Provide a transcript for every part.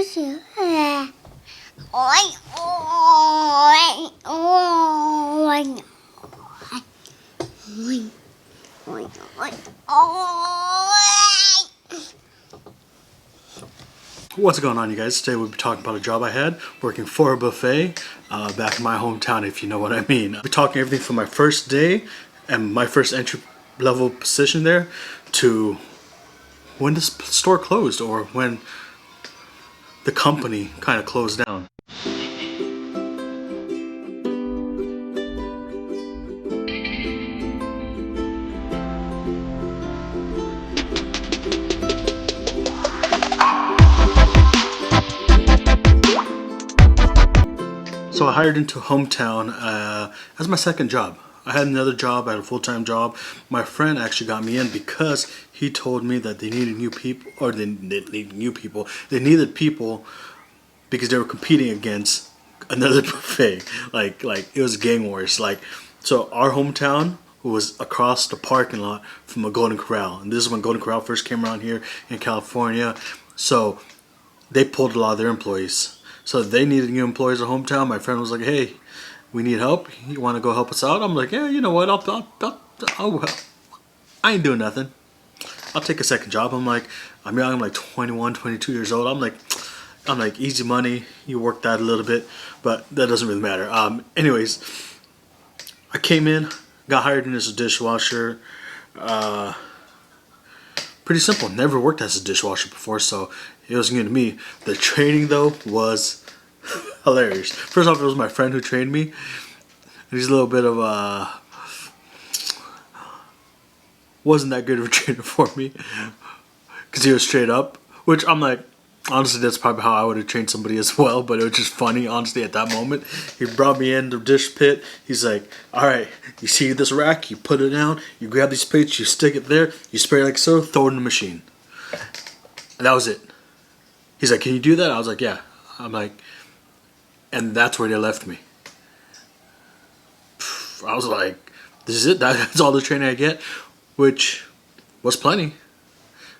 Ôi, ôi, ôi, ôi, ôi, ôi, ôi. What's going on, you guys? Today we'll be talking about a job I had working for a buffet back in my hometown, if you know what I mean. We'll be talking everything from my first day and my first entry level position there to when the store closed or when the company kind of closed down. So I hired into Hometown as my second job. I had another job, I had a full-time job. My friend actually got me in because he told me that they needed new people, or they needed new people. They needed people because they were competing against another buffet. Like it was gang wars. So our hometown was across the parking lot from a Golden Corral, and this is when Golden Corral first came around here in California. So they pulled a lot of their employees. So they needed new employees at Hometown. My friend was like, "Hey, we need help. You want to go help us out?" I'm like, "Yeah, you know what? I'll I ain't doing nothing. I'll take a second job." I'm like, I'm young. I'm like 21, 22 years old. I'm like easy money. You work that a little bit, but that doesn't really matter. Anyways, I came in, got hired in as a dishwasher. Pretty simple. Never worked as a dishwasher before, so it was new to me. The training though was hilarious. First off, it was my friend who trained me. He's a little bit of wasn't that good of a trainer for me because he was straight up. Which I'm like, honestly, that's probably how I would have trained somebody as well. But it was just funny, honestly, at that moment. He brought me in the dish pit. He's like, "All right, you see this rack? You put it down. You grab these plates. You stick it there. You spray it like so. Throw it in the machine." And that was it. He's like, "Can you do that?" I was like, "Yeah." I'm like, and that's where they left me. I was like, "This is it. That's all the training I get," which was plenty,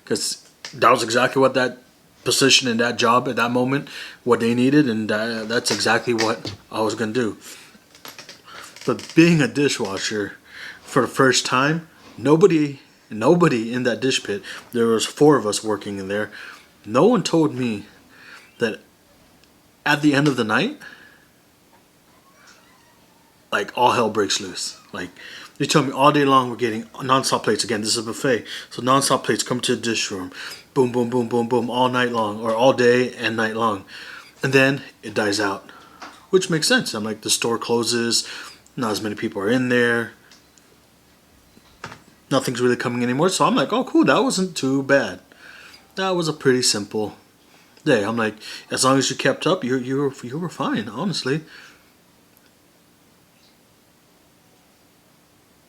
because that was exactly what that position and that job at that moment, what they needed, and that's exactly what I was gonna do. But being a dishwasher for the first time, nobody in that dish pit. There was 4 of us working in there. No one told me that at the end of the night, like all hell breaks loose. Like they told me all day long we're getting non-stop plates. Again, this is a buffet, so non-stop plates come to the dish room, boom, boom, boom, boom, boom, all night long, or all day and night long, and then it dies out, which makes sense. I'm like, the store closes, not as many people are in there, nothing's really coming anymore. So I'm like, oh cool, that wasn't too bad. That was a pretty simple day. I'm like, as long as you kept up, you were fine, honestly.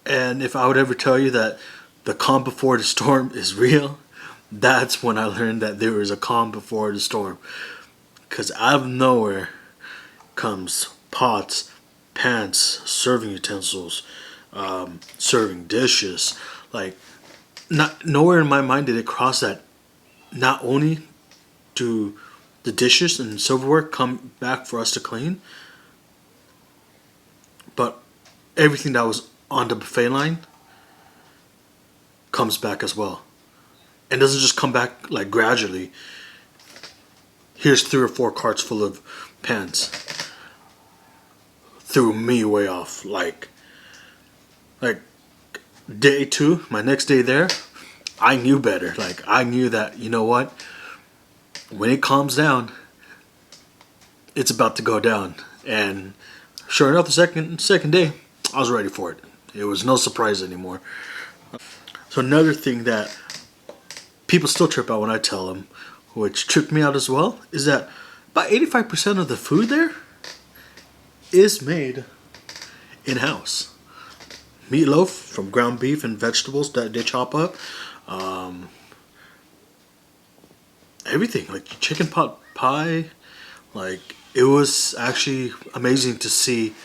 And if I would ever tell you that the calm before the storm is real, that's when I learned that there is a calm before the storm. Because out of nowhere comes pots, pans, serving utensils, serving dishes. Like, not nowhere in my mind did it cross that not only do the dishes and silverware come back for us to clean, but everything that was on the buffet line comes back as well. And doesn't just come back like gradually. Here's 3 or 4 carts full of pans. Threw me way off. Like day 2, my next day there, I knew better. Like I knew that, you know what? When it calms down, it's about to go down. And sure enough, the second day, I was ready for it. It was no surprise anymore. So another thing that people still trip out when I tell them, which tripped me out as well, is that about 85% of the food there is made in-house. Meatloaf from ground beef and vegetables that they chop up. Everything, like chicken pot pie. Like, it was actually amazing to see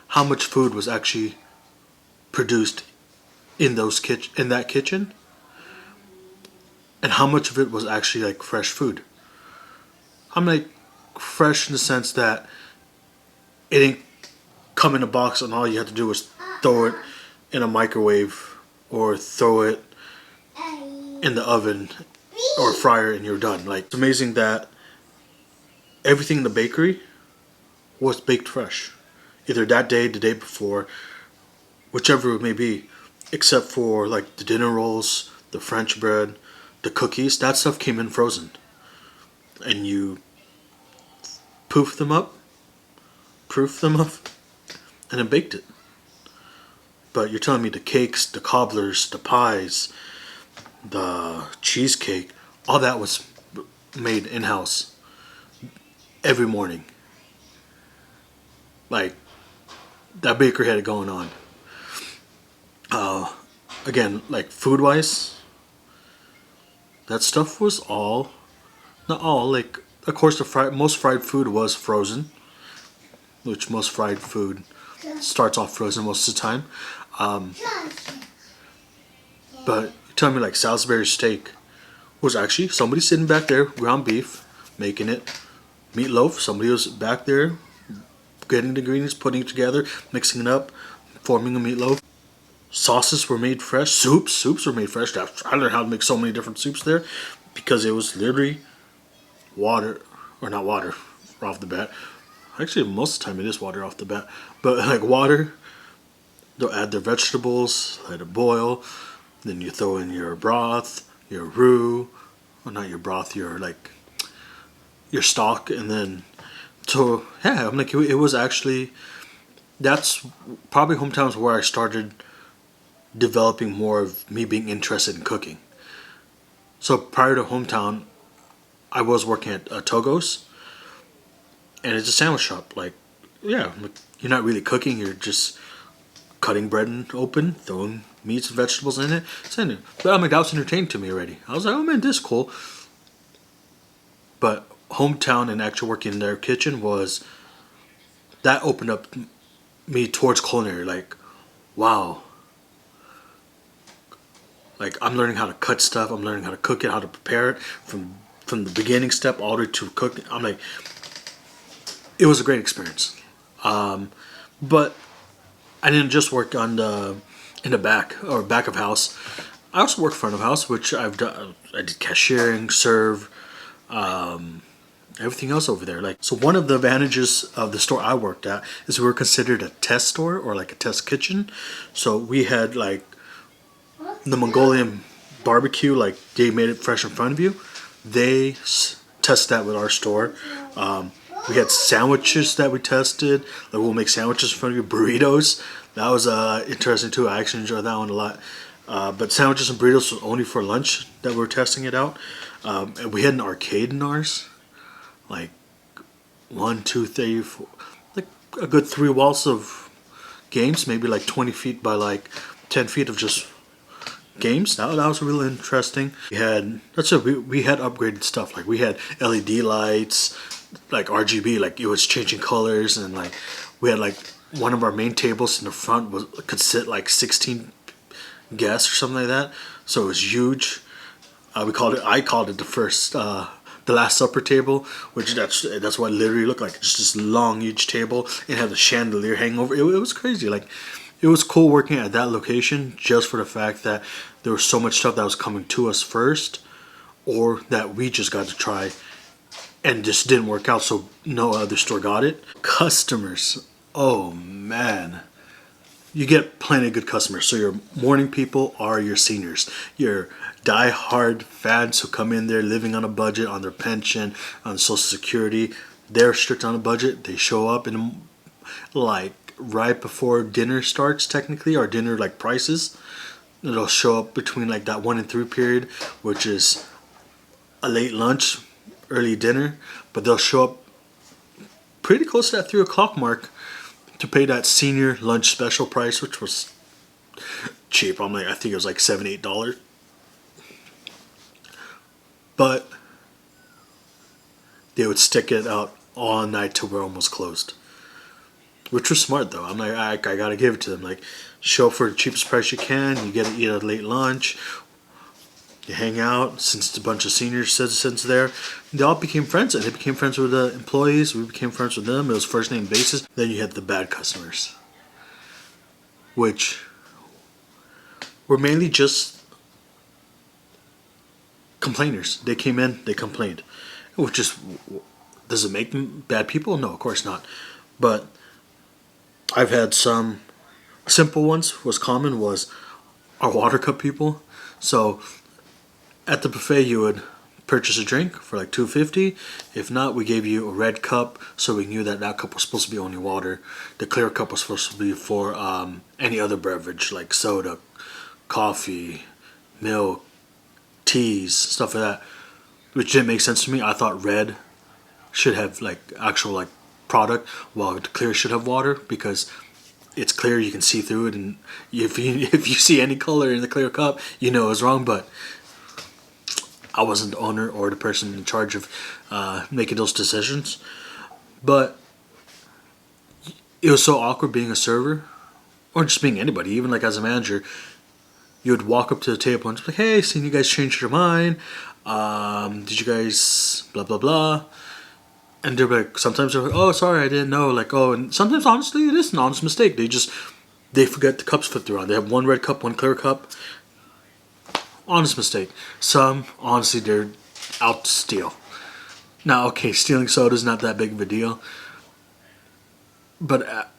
how much food was actually produced in that kitchen, and how much of it was actually like fresh food. I'm like fresh in the sense that it didn't come in a box and all you had to do was throw it in a microwave or throw it in the oven or fryer and you're done. Like, it's amazing that everything in the bakery was baked fresh, either that day, the day before, whichever it may be, except for like the dinner rolls, the French bread, the cookies. That stuff came in frozen, and you proof them up, and then baked it. But you're telling me the cakes, the cobblers, the pies, the cheesecake, all that was made in-house every morning. Like, that bakery had it going on. Again, like food-wise, that stuff was all, not all, like, of course most fried food was frozen, which most fried food starts off frozen most of the time. But you tell me like Salisbury steak was actually somebody sitting back there, ground beef, making it. Meatloaf, somebody was back there getting the ingredients, putting it together, mixing it up, forming a meatloaf. Sauces were made fresh. Soups were made fresh. I learned how to make so many different soups there because it was literally water, or not water, off the bat. Actually, most of the time it is water off the bat. But like water, they'll add their vegetables, let it boil. Then you throw in your broth, your roux, or not your broth, your stock, and then so yeah, I'm like it was actually, that's probably hometowns where I started developing more of me being interested in cooking. So prior to hometown, I was working at Togo's, and it's a sandwich shop. Like, yeah, like, you're not really cooking; you're just cutting bread open, throwing meats and vegetables in it, sending it. But I'm like, that was entertaining to me already. I was like, oh man, this is cool. But hometown and actually working in their kitchen that opened up me towards culinary. Like, wow. Like, I'm learning how to cut stuff. I'm learning how to cook it, how to prepare it from the beginning step all the way to cooking. I'm like, it was a great experience. But I didn't just work in the back or back of house. I also worked front of house, which I've done. I did cashiering, serve, everything else over there. Like, so one of the advantages of the store I worked at is we were considered a test store or like a test kitchen. So we had like the Mongolian barbecue, like they made it fresh in front of you. They test that with our store. We had sandwiches that we tested. Like, we'll make sandwiches in front of you. Burritos. That was interesting too. I actually enjoyed that one a lot. But sandwiches and burritos was only for lunch that we were testing it out. And we had an arcade in ours. Like 1, 2, 3, 4, like a good 3 walls of games, maybe like 20 feet by like 10 feet of just games. That was really interesting. We had we had upgraded stuff. Like, we had LED lights, like RGB, like it was changing colors, and like we had like one of our main tables in the front could sit like 16 guests or something like that. So it was huge. I called it the Last Supper table, which that's what it literally looked like. Just this long, huge table, and had a chandelier hanging over. It was crazy. Like, it was cool working at that location just for the fact that there was so much stuff that was coming to us first, or that we just got to try and just didn't work out, so no other store got it. Customers, oh man. You get plenty of good customers. So your morning people are your seniors, your die-hard fans who come in there living on a budget, on their pension, on Social Security. They're strict on a budget. They show up in like right before dinner starts, technically, or dinner like prices. It'll show up between like that 1 and 3 period, which is a late lunch, early dinner. But they'll show up pretty close to that 3 o'clock mark to pay that senior lunch special price, which was cheap. I think it was like $7, $8. But they would stick it out all night till we're almost closed, which was smart though. I'm like, I gotta give it to them. Like, show up for the cheapest price you can. You get to eat a late lunch. You hang out. Since it's a bunch of senior citizens there, they all became friends, and they became friends with the employees. We became friends with them. It was first name basis. Then you had the bad customers, which were mainly just complainers. They came in, they complained, which is, does it make them bad people? No, of course not. But I've had some simple ones. Was common was our water cup people. So at the buffet, you would purchase a drink for like $2.50. If not, we gave you a red cup, so we knew that that cup was supposed to be only water. The clear cup was supposed to be for any other beverage like soda, coffee, milk, teas, stuff like that, which didn't make sense to me. I thought red should have like actual like product, while the clear should have water, because it's clear, you can see through it, and if you see any color in the clear cup, you know it's wrong. But I wasn't the owner or the person in charge of making those decisions. But it was so awkward being a server, or just being anybody, even like as a manager. You would walk up to the table and just be like, hey, seen you guys changed your mind. Did you guys blah blah blah? And they're like, sometimes they're like, oh, sorry, I didn't know. Like, oh, and sometimes honestly it is an honest mistake. They forget the cups flipped around. They have one red cup, one clear cup. Honest mistake. Some, honestly, they're out to steal. Now, okay, stealing soda is not that big of a deal. But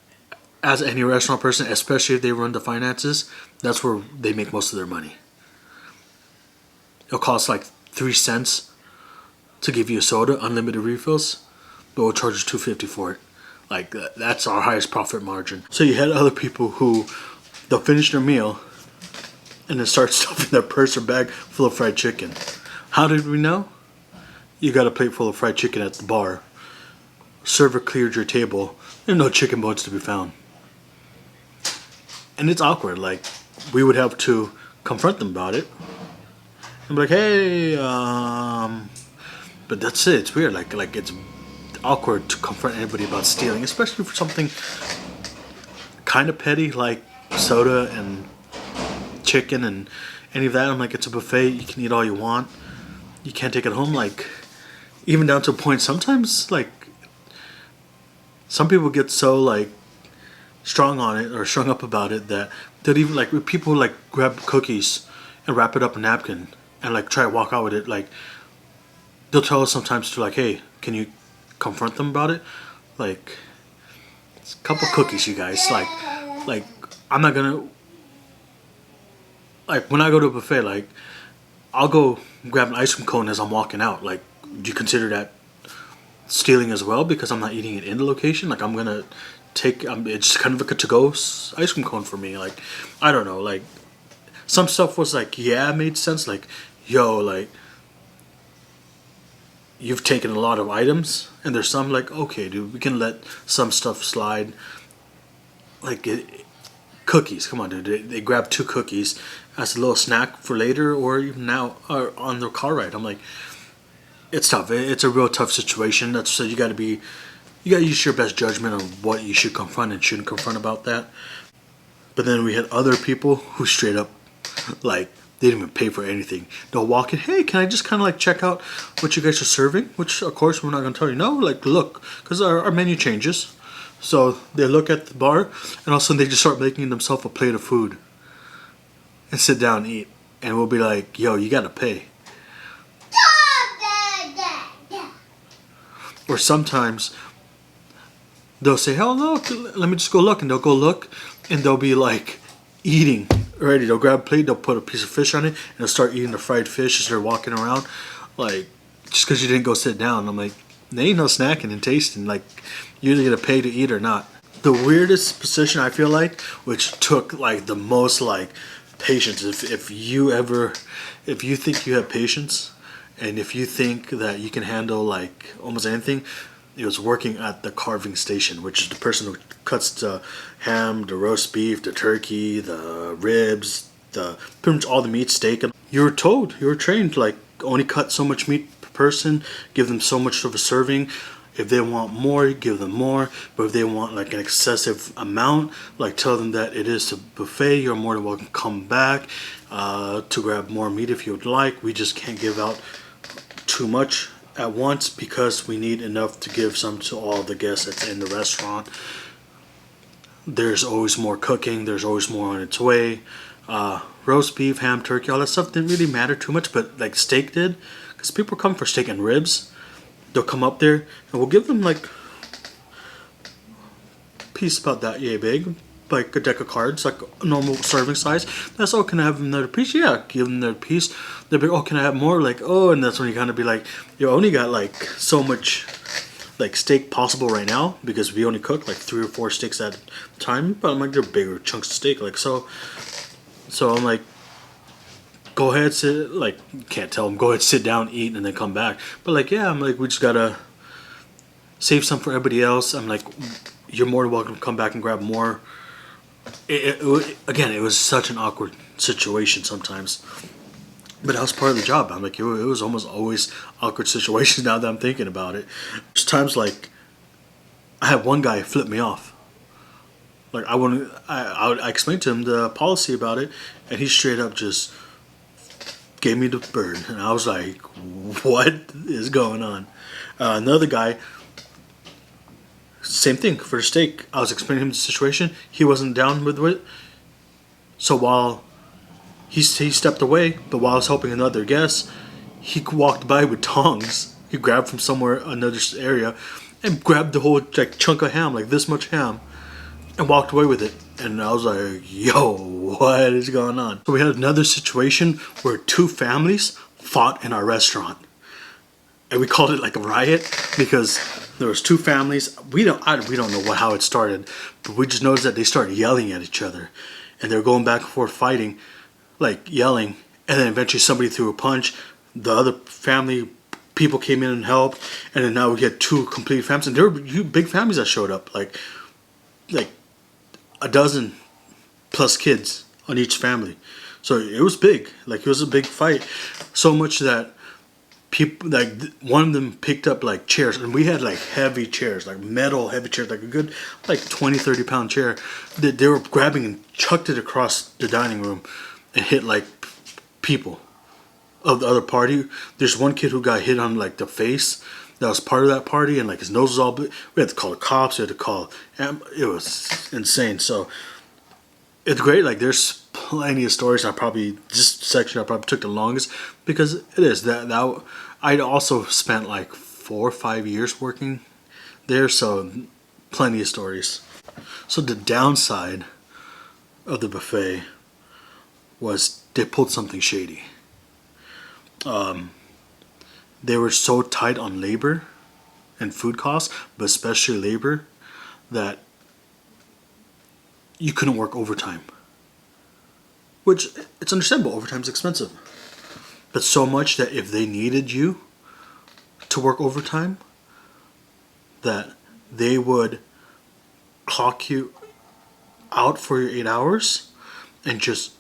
as any restaurant person, especially if they run the finances, that's where they make most of their money. It'll cost like 3 cents to give you a soda, unlimited refills, but we'll charge you $2.50 for it. Like, that's our highest profit margin. So you had other people who, they'll finish their meal and then start stuffing their purse or bag full of fried chicken. How did we know? You got a plate full of fried chicken at the bar. Server cleared your table. There's no chicken bones to be found. And it's awkward. Like, we would have to confront them about it. And be like, hey, but that's it. It's weird. Like it's awkward to confront anybody about stealing, especially for something kind of petty like soda and chicken and any of that. I'm like, it's a buffet. You can eat all you want. You can't take it home. Like, even down to a point, sometimes, like, some people get so, like, strong on it or strung up about it that they'll even, like, people, like, grab cookies and wrap it up in a napkin and, like, try to walk out with it. Like, they'll tell us sometimes to, like, hey, can you confront them about it? Like, it's a couple cookies, you guys. Like, I'm not gonna, like, when I go to a buffet, like, I'll go grab an ice cream cone as I'm walking out. Like, do you consider that stealing as well? Because I'm not eating it in the location. Like, I'm gonna take, it's kind of like a to-go ice cream cone for me. Like, I don't know. Like, some stuff was like, yeah, it made sense. Like, yo, like, you've taken a lot of items, and there's some like, okay, dude, we can let some stuff slide. Like, cookies, come on, dude. They grab 2 cookies as a little snack for later, or even now, or on the car ride. I'm like, it's tough. It's a real tough situation. That's so you got to use your best judgment on what you should confront and shouldn't confront about that. But then we had other people who straight up, like, they didn't even pay for anything. They'll walk in, hey, can I just kind of like check out what you guys are serving? Which, of course, we're not going to tell you no. Like, look, because our menu changes. So they look at the bar, and all of a sudden they just start making themselves a plate of food and sit down and eat. And we'll be like, yo, you got to pay. Or sometimes they'll say, oh, look, let me just go look. And they'll go look, and they'll be like eating already. They'll grab a plate, they'll put a piece of fish on it, and they'll start eating the fried fish as they're walking around. Like, just because you didn't go sit down. I'm like, there ain't no snacking and tasting. Like, you're either going to pay to eat or not. The weirdest position, I feel like, which took like the most like patience. If you think you have patience, and if you think that you can handle like almost anything, it was working at the carving station, which is the person who cuts the ham, the roast beef, the turkey, the ribs, pretty much all the meat, steak. You were trained, like, only cut so much meat per person, give them so much of a serving. If they want more, you give them more. But if they want like an excessive amount, like tell them that it is a buffet. You're more than welcome to come back to grab more meat if you would like. We just can't give out too much at once because we need enough to give some to all the guests that's in the restaurant. There's always more cooking. There's always more on its way. Roast beef, ham, turkey, all that stuff didn't really matter too much, but like steak did, because people come for steak and ribs. They'll come up there and we'll give them like a piece about that yay big, like a deck of cards, like a normal serving size. That's all. Can I have another piece? Yeah, give them their piece. They'll be, oh, can I have more? Like, oh, and that's when you kind of be like, you only got like so much like steak possible right now because we only cook like 3 or 4 steaks at a time. But I'm like, they're bigger chunks of steak, like so. So I'm like, go ahead, sit. Like, you can't tell them go ahead, sit down, eat, and then come back. But like, yeah, I'm like, we just gotta save some for everybody else. I'm like, you're more than welcome to come back and grab more. Again, it was such an awkward situation sometimes, but that was part of the job. I'm like, it was almost always awkward situations. Now that I'm thinking about it, there's times like I had one guy flip me off. Like I explained to him the policy about it, and he straight up just gave me the bird, and I was like, "What is going on?" Another guy, same thing for the steak. I was explaining to him the situation. He wasn't down with it, so while he stepped away, but while I was helping another guest, he walked by with tongs. He grabbed from somewhere another area, and grabbed the whole like chunk of ham, like this much ham, and walked away with it. And I was like, yo, what is going on? So we had another situation where 2 families fought in our restaurant. And we called it like a riot because there was 2 families. We don't know how it started, but we just noticed that they started yelling at each other. And they were going back and forth fighting, like yelling. And then eventually somebody threw a punch. The other family people came in and helped. And then now we had 2 complete families. And there were big families that showed up, like a dozen plus kids on each family. So it was big. Like, it was a big fight. So much that people, like, one of them picked up like chairs, and we had like heavy chairs, like metal heavy chairs, like a good like 20-30 pound chair that they were grabbing and chucked it across the dining room and hit like people of the other party. There's one kid who got hit on like the face that was part of that party, and like his nose was all we had to call the cops. We had to call it was insane. So it's great. Like, there's plenty of stories. This section I probably took the longest because it is that I'd also spent like 4 or 5 years working there, so plenty of stories. So the downside of the buffet was they pulled something shady. They were so tight on labor and food costs, but especially labor, that you couldn't work overtime. Which, it's understandable, overtime's expensive. But so much that if they needed you to work overtime, that they would clock you out for your 8 hours and just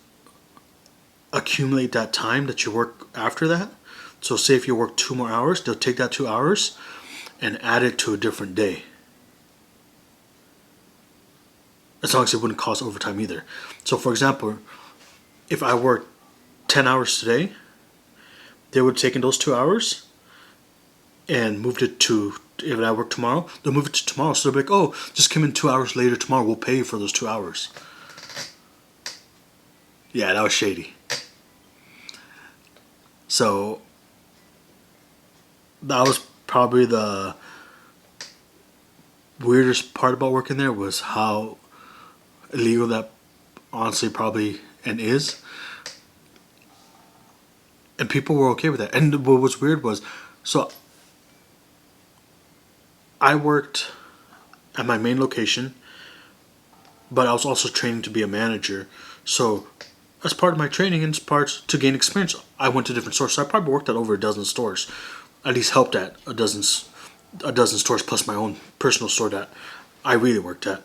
accumulate that time that you work after that. So say if you work 2 more hours, they'll take that 2 hours and add it to a different day. As long as it wouldn't cost overtime either. So for example, if I worked 10 hours today, they would have taken those 2 hours and moved it to, if I work tomorrow, they'll move it to tomorrow. So they'll be like, oh, just come in 2 hours later tomorrow, we'll pay you for those 2 hours. Yeah, that was shady. So that was probably the weirdest part about working there, was how illegal that honestly probably and is. And people were okay with that. And what was weird was, so I worked at my main location, but I was also training to be a manager. So as part of my training and parts to gain experience, I went to different stores. So I probably worked at over a dozen stores, at least helped at a dozen stores, plus my own personal store that I really worked at.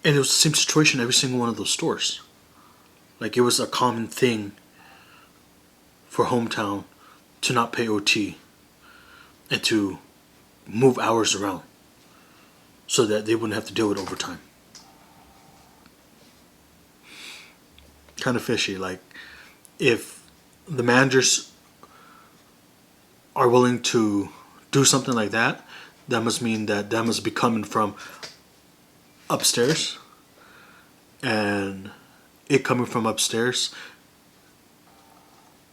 And it was the same situation every single one of those stores. Like, it was a common thing for Hometown to not pay OT and to move hours around so that they wouldn't have to deal with overtime. Kind of fishy. Like, if the managers are willing to do something like that, that must mean that must be coming from upstairs, and it coming from upstairs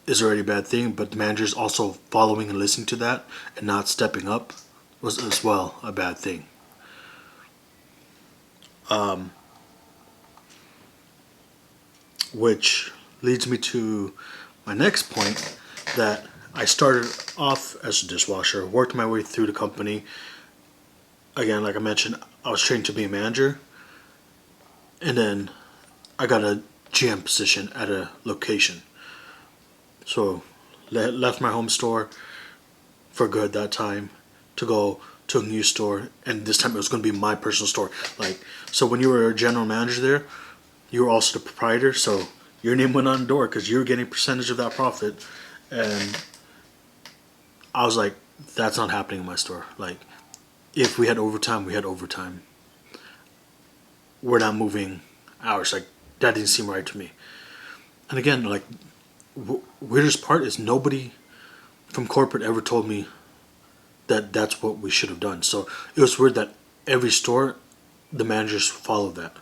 is already a bad thing, but the managers also following and listening to that and not stepping up was as well a bad thing. Which leads me to my next point, that I started off as a dishwasher, worked my way through the company. Again, like I mentioned, I was trained to be a manager, and then I got a GM position at a location. So left my home store for good that time to go to a new store, and this time it was going to be my personal store. Like, so when you were a general manager there, you were also the proprietor, so your name went on the door because you were getting a percentage of that profit. And I was like, that's not happening in my store. Like, if we had overtime, we had overtime. We're not moving hours. Like, that didn't seem right to me. And again, like, weirdest part is nobody from corporate ever told me that that's what we should have done. So it was weird that every store, the managers followed that.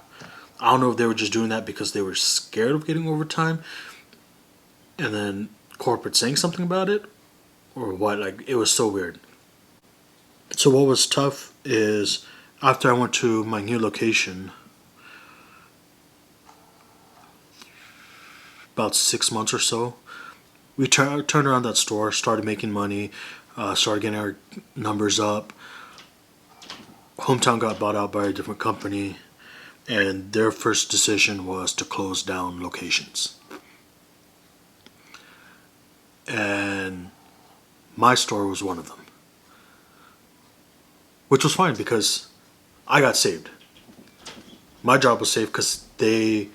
I don't know if they were just doing that because they were scared of getting overtime, and then corporate saying something about it, or what. Like, it was so weird. So what was tough is after I went to my new location, about 6 months or so, we turned around that store, started making money, started getting our numbers up. Hometown got bought out by a different company, and their first decision was to close down locations. And my store was one of them, which was fine because I got saved. My job was saved because they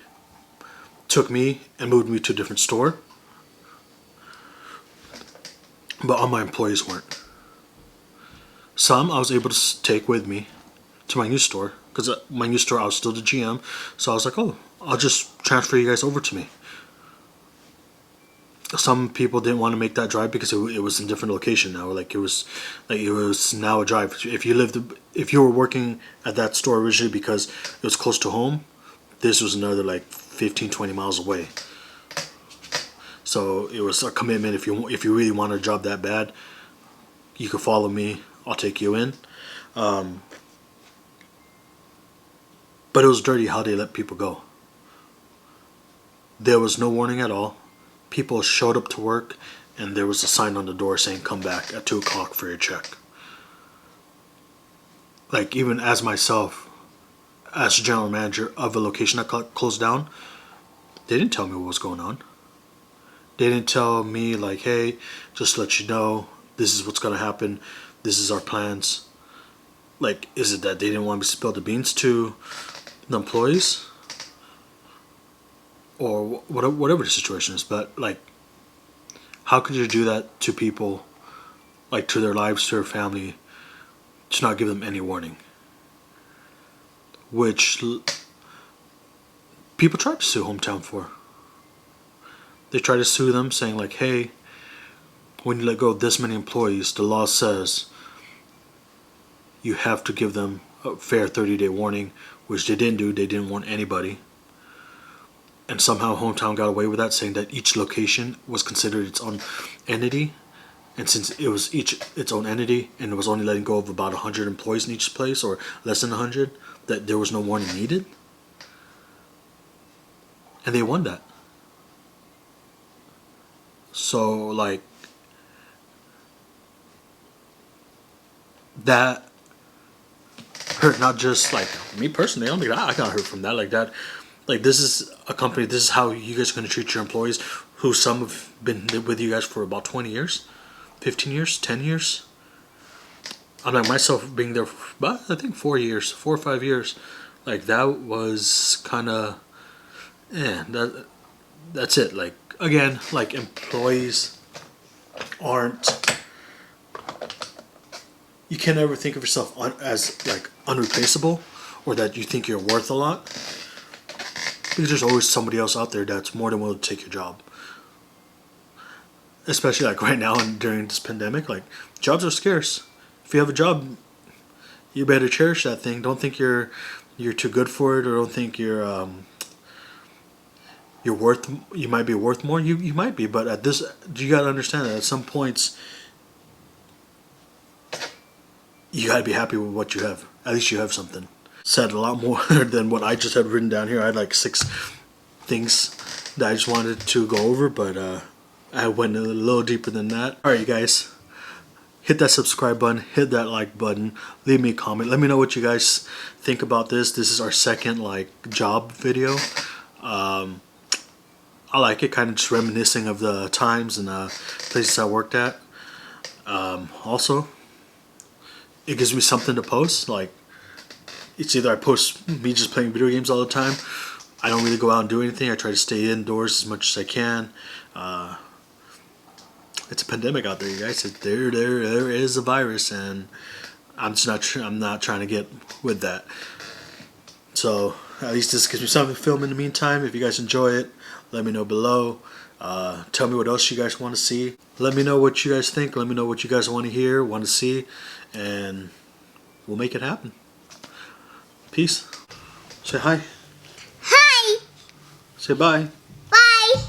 took me and moved me to a different store, but all my employees weren't. Some I was able to take with me to my new store, because my new store I was still the GM, so I was like, oh, I'll just transfer you guys over to me. Some people didn't want to make that drive because it was in a different location now. Like, it was now a drive. If you were working at that store originally because it was close to home, this was another like 15-20 miles away. So it was a commitment. If you really want a job that bad, you could follow me. I'll take you in. But it was dirty how they let people go. There was no warning at all. People showed up to work, and there was a sign on the door saying, come back at 2 o'clock for your check. Like, even as myself, as general manager of a location that closed down, they didn't tell me what was going on. They didn't tell me, like, hey, just to let you know, this is what's going to happen. This is our plans. Like, is it that they didn't want me to spill the beans to the employees? Or whatever the situation is. But, like, how could you do that to people, like, to their lives, to their family, to not give them any warning? Which people tried to sue Hometown for. They tried to sue them saying, like, hey, when you let go of this many employees, the law says you have to give them a fair 30-day warning, which they didn't do. They didn't warn anybody. And somehow Hometown got away with that, saying that each location was considered its own entity. And since it was its own entity, and it was only letting go of about 100 employees in each place, or less than 100, that there was no warning needed. And they won that. So, like, that hurt not just, like, me personally. I don't think I got hurt from that. Like, that, like, this is a company, this is how you guys are going to treat your employees, who some have been with you guys for about 20 years, 15 years, 10 years. I'm like, myself being there for about, I think 4 years, 4 or 5 years. Like, that was kind of, that's it. Like, again, like, employees aren't, you can't ever think of yourself as like unreplaceable, or that you think you're worth a lot, because there's always somebody else out there that's more than willing to take your job. Especially like right now and during this pandemic, like jobs are scarce. If you have a job, you better cherish that thing. Don't think you're too good for it, or don't think you're worth. You might be worth more. You might be, but at this, you gotta understand that at some points, you gotta be happy with what you have. At least you have something. Said a lot more than what I just had written down here. I had like 6 things that I just wanted to go over, but I went a little deeper than that. Alright, you guys. Hit that subscribe button, hit that like button, leave me a comment. Let me know what you guys think about this. This is our second like job video. I like it, kind of just reminiscing of the times and places I worked at. Also, it gives me something to post. Like, it's either I post me just playing video games all the time. I don't really go out and do anything. I try to stay indoors as much as I can. It's a pandemic out there, you guys. There is a virus, and I'm not trying to get with that. So at least this gives me something to film in the meantime. If you guys enjoy it, let me know below. Tell me what else you guys want to see. Let me know what you guys think. Let me know what you guys want to hear, want to see, and we'll make it happen. Peace. Say hi. Hi. Say bye. Bye.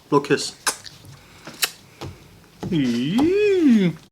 Blow kiss.